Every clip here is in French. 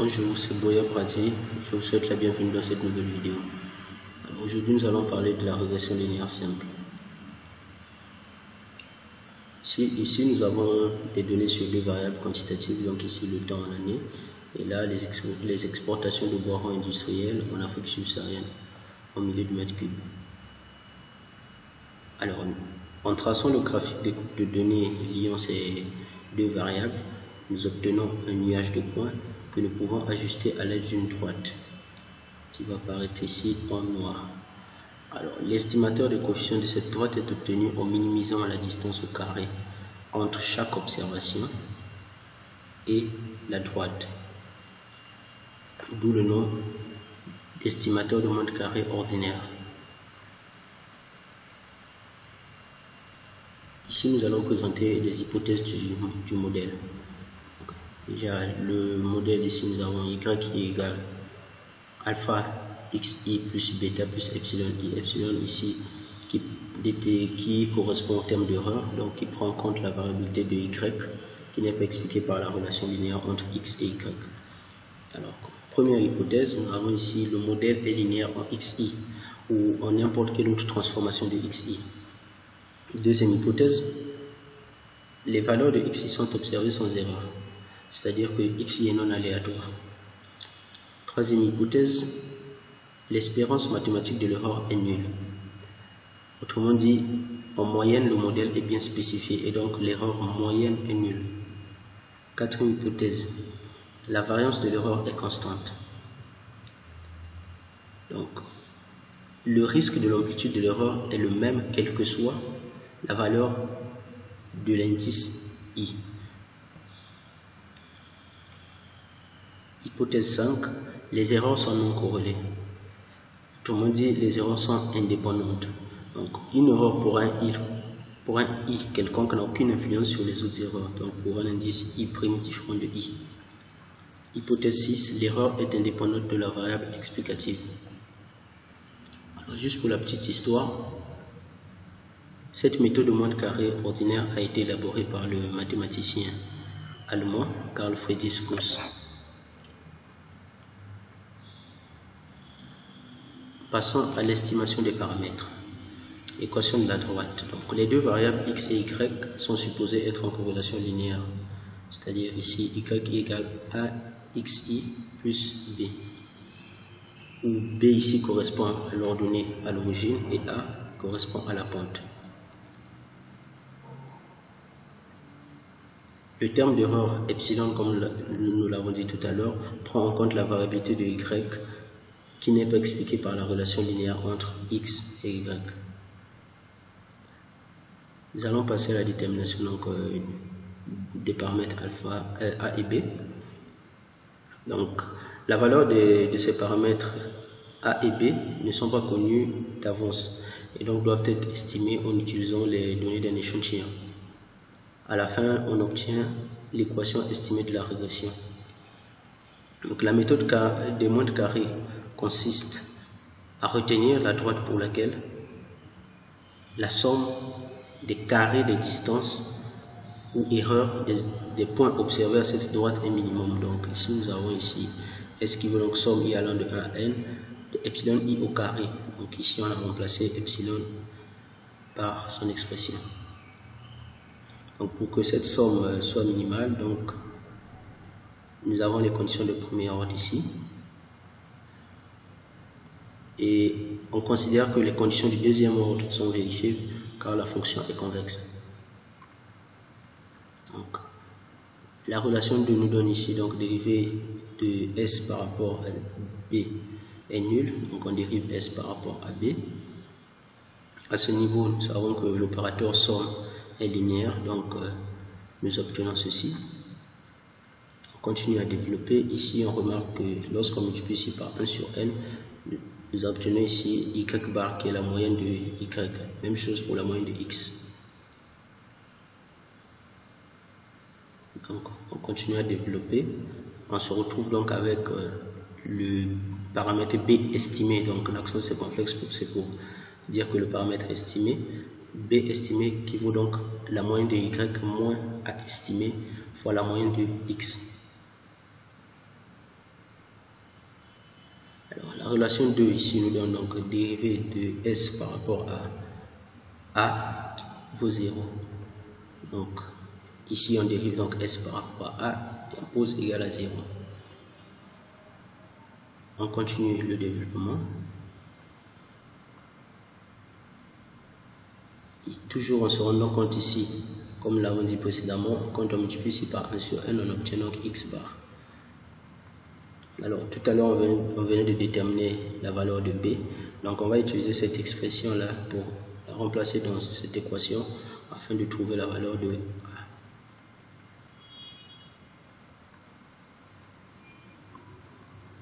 Bonjour, c'est Boya Prati, je vous souhaite la bienvenue dans cette nouvelle vidéo. Aujourd'hui, nous allons parler de la régression linéaire simple. Ici, nous avons des données sur deux variables quantitatives, donc ici le temps en année, et là les exportations de bois industriels en Afrique subsaharienne, en milliers de mètres cubes. Alors, en traçant le graphique des coupes de données liant ces deux variables, nous obtenons un nuage de points que nous pouvons ajuster à l'aide d'une droite qui va apparaître ici en noir. Alors, l'estimateur des coefficients de cette droite est obtenu en minimisant la distance au carré entre chaque observation et la droite, d'où le nom d'estimateur de monde carré ordinaire. Ici, nous allons présenter les hypothèses du modèle. Déjà, le modèle ici, nous avons y qui est égal alpha xi plus bêta plus epsilon i. Epsilon ici qui correspond au terme d'erreur, donc qui prend en compte la variabilité de y qui n'est pas expliquée par la relation linéaire entre x et y. Alors, première hypothèse, nous avons ici le modèle est linéaire en xi ou en n'importe quelle autre transformation de xi. Deuxième hypothèse, les valeurs de xi sont observées sans erreur, c'est-à-dire que xi est non aléatoire. Troisième hypothèse, l'espérance mathématique de l'erreur est nulle. Autrement dit, en moyenne, le modèle est bien spécifié et donc l'erreur moyenne est nulle. Quatrième hypothèse, la variance de l'erreur est constante. Donc, le risque de l'amplitude de l'erreur est le même quelle que soit la valeur de l'indice i. Hypothèse 5, les erreurs sont non corrélées. Autrement dit, les erreurs sont indépendantes. Donc, une erreur pour un i quelconque n'a aucune influence sur les autres erreurs. Donc, pour un indice i' différent de i. Hypothèse 6, l'erreur est indépendante de la variable explicative. Alors, juste pour la petite histoire, cette méthode de monde carré ordinaire a été élaborée par le mathématicien allemand Carl Friedrich Gauss. Passons à l'estimation des paramètres. Équation de la droite. Donc, les deux variables x et y sont supposées être en corrélation linéaire. C'est-à-dire ici, y égale a xi plus b. Où b ici correspond à l'ordonnée à l'origine et a correspond à la pente. Le terme d'erreur epsilon, comme nous l'avons dit tout à l'heure, prend en compte la variabilité de y qui n'est pas expliquée par la relation linéaire entre x et y. Nous allons passer à la détermination des paramètres alpha, a et b. Donc, la valeur de ces paramètres a et b ne sont pas connus d'avance et donc doivent être estimés en utilisant les données d'un échantillon. À la fin, on obtient l'équation estimée de la régression. Donc, la méthode des mondes carrés consiste à retenir la droite pour laquelle la somme des carrés des distances ou erreurs des points observés à cette droite est minimum. Donc ici nous avons ici S qui veut donc somme i allant de 1 à n de epsilon i au carré. Donc ici on a remplacé epsilon par son expression. Donc pour que cette somme soit minimale, donc nous avons les conditions de premier ordre ici. Et on considère que les conditions du deuxième ordre sont vérifiées car la fonction est convexe. Donc, la relation nous donne ici donc dérivée de S par rapport à B est nulle. Donc on dérive S par rapport à B. À ce niveau, nous savons que l'opérateur somme est linéaire, donc nous obtenons ceci. On continue à développer. Ici, on remarque que lorsqu'on multiplie ici par 1 sur n, nous obtenons ici y bar qui est la moyenne de y. Même chose pour la moyenne de x. Donc, on continue à développer. On se retrouve donc avec le paramètre b estimé. Donc, l'accent circonflexe c'est pour dire que le paramètre estimé, b estimé qui vaut donc la moyenne de y moins a estimé fois la moyenne de x. relation 2 ici nous donne donc dérivée de S par rapport à A vaut 0. Donc ici on dérive donc S par rapport à A et on pose égal à 0. On continue le développement. Et toujours en se rendant compte ici, comme nous l'avons dit précédemment, quand on multiplie ici par 1 sur n, on obtient donc x bar. Alors tout à l'heure on venait de déterminer la valeur de b, donc on va utiliser cette expression là pour la remplacer dans cette équation afin de trouver la valeur de a.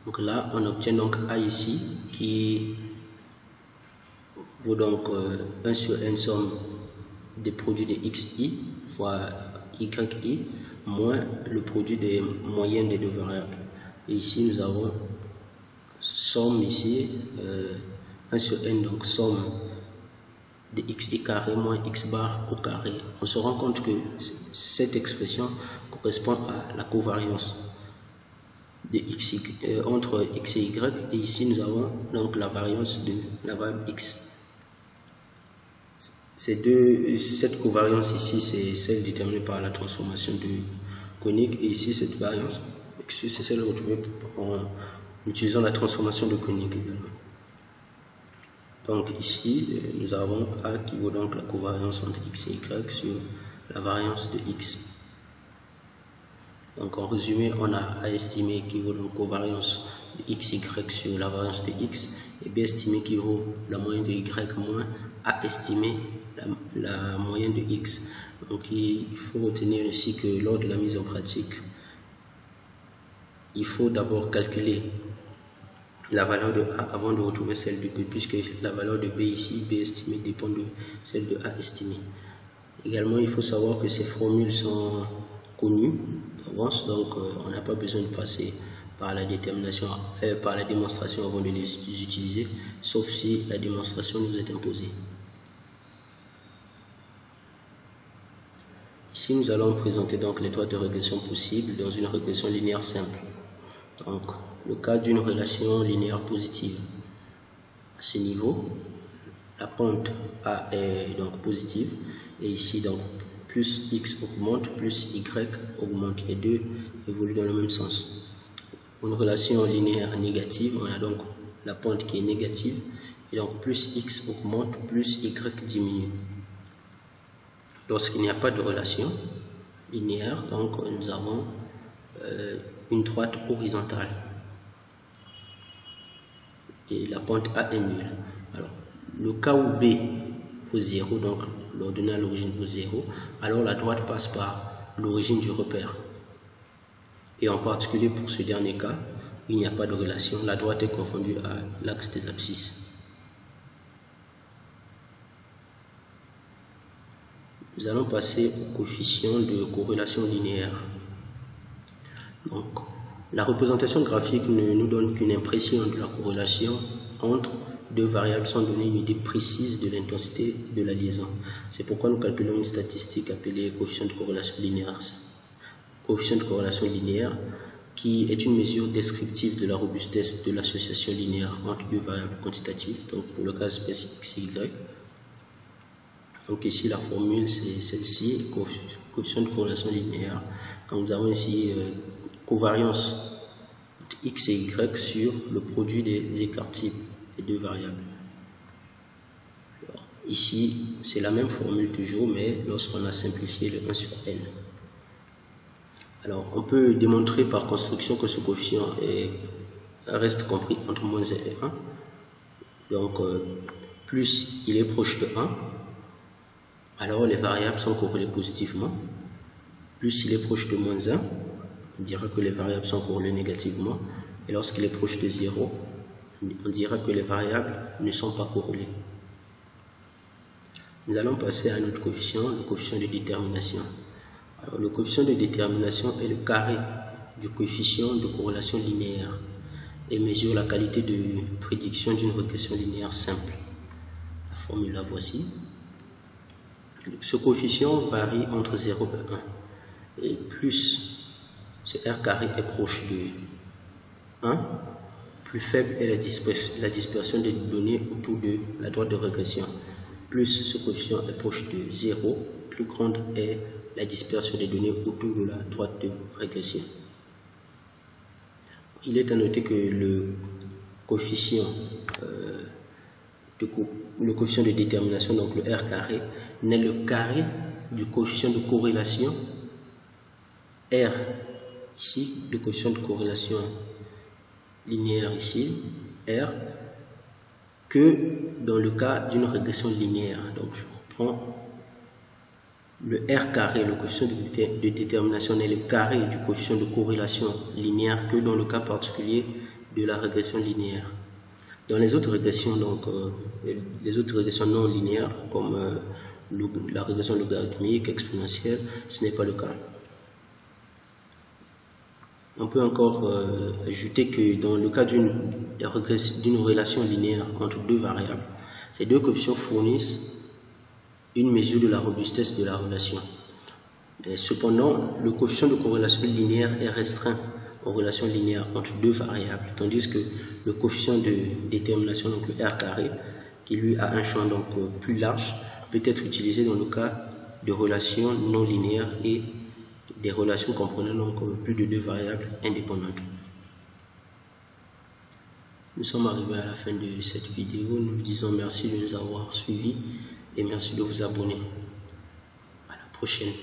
Donc là on obtient donc a ici qui vaut donc 1 sur n somme des produits de xi fois yi moins le produit des moyennes des deux variables. Et ici nous avons somme ici 1 sur n, donc somme de xi carré moins x bar au carré. On se rend compte que cette expression correspond à la covariance de entre x et y, et ici nous avons donc la variance de la variable x. Cette covariance ici c'est celle déterminée par la transformation de Koenig, et ici cette variance c'est celle retrouvée en utilisant la transformation de Koenig également. Donc ici nous avons A qui vaut donc la covariance entre x et y sur la variance de x. Donc en résumé, on a A estimé qui vaut donc covariance de xy sur la variance de x, et B estimé qui vaut la moyenne de y moins A estimé la moyenne de x. Donc il faut retenir ici que lors de la mise en pratique, il faut d'abord calculer la valeur de A avant de retrouver celle de B, puisque la valeur de B ici, B estimée, dépend de celle de A estimée. Également, il faut savoir que ces formules sont connues d'avance, donc on n'a pas besoin de passer par la détermination, par la démonstration avant de les utiliser, sauf si la démonstration nous est imposée. Ici, nous allons présenter donc les droites de régression possibles dans une régression linéaire simple. Donc, le cas d'une relation linéaire positive. À ce niveau, la pente A est donc positive, et ici donc plus x augmente, plus y augmente. Les deux évoluent dans le même sens. Une relation linéaire négative, on a donc la pente qui est négative, et donc plus x augmente, plus y diminue. Lorsqu'il n'y a pas de relation linéaire, donc nous avons une droite horizontale et la pente A est nulle. Alors, le cas où B vaut 0, donc l'ordonnée à l'origine vaut 0, alors la droite passe par l'origine du repère. Et en particulier pour ce dernier cas, il n'y a pas de relation, la droite est confondue à l'axe des abscisses. Nous allons passer au coefficient de corrélation linéaire. Donc, la représentation graphique ne nous donne qu'une impression de la corrélation entre deux variables sans donner une idée précise de l'intensité de la liaison. C'est pourquoi nous calculons une statistique appelée coefficient de corrélation linéaire. Coefficient de corrélation linéaire qui est une mesure descriptive de la robustesse de l'association linéaire entre deux variables quantitatives, donc pour le cas espèce x et y. Donc ici la formule c'est celle-ci, coefficient de corrélation linéaire. Donc nous avons ici covariance de x et y sur le produit des écarts-types des deux variables. Alors, ici c'est la même formule toujours, mais lorsqu'on a simplifié le 1 sur n. Alors on peut démontrer par construction que ce coefficient reste compris entre moins 1 et 1. Donc plus il est proche de 1, alors les variables sont corrélées positivement. Plus il est proche de moins 1, on dira que les variables sont corrélées négativement. Et lorsqu'il est proche de 0, on dira que les variables ne sont pas corrélées. Nous allons passer à un autre coefficient, le coefficient de détermination. Alors, le coefficient de détermination est le carré du coefficient de corrélation linéaire et mesure la qualité de prédiction d'une régression linéaire simple. La formule la voici. Ce coefficient varie entre 0 et 1. Et plus ce R carré est proche de 1, plus faible est la dispersion des données autour de la droite de régression. Plus ce coefficient est proche de 0, plus grande est la dispersion des données autour de la droite de régression. Il est à noter que le coefficient de détermination, donc le R carré, n'est le carré du coefficient de corrélation R, ici, le coefficient de corrélation linéaire ici, R, que dans le cas d'une régression linéaire. Donc je reprends le R carré, le coefficient de détermination n'est le carré du coefficient de corrélation linéaire que dans le cas particulier de la régression linéaire. Dans les autres régressions, donc les autres régressions non linéaires, comme la régression logarithmique, exponentielle, ce n'est pas le cas. On peut encore ajouter que dans le cas d'une relation linéaire entre deux variables, ces deux coefficients fournissent une mesure de la robustesse de la relation. Cependant, le coefficient de corrélation linéaire est restreint aux relations linéaires entre deux variables, tandis que le coefficient de détermination, donc le R carré, qui lui a un champ donc plus large, peut être utilisé dans le cas de relations non linéaires et des relations comprenant donc plus de deux variables indépendantes. Nous sommes arrivés à la fin de cette vidéo. Nous vous disons merci de nous avoir suivis et merci de vous abonner. À la prochaine.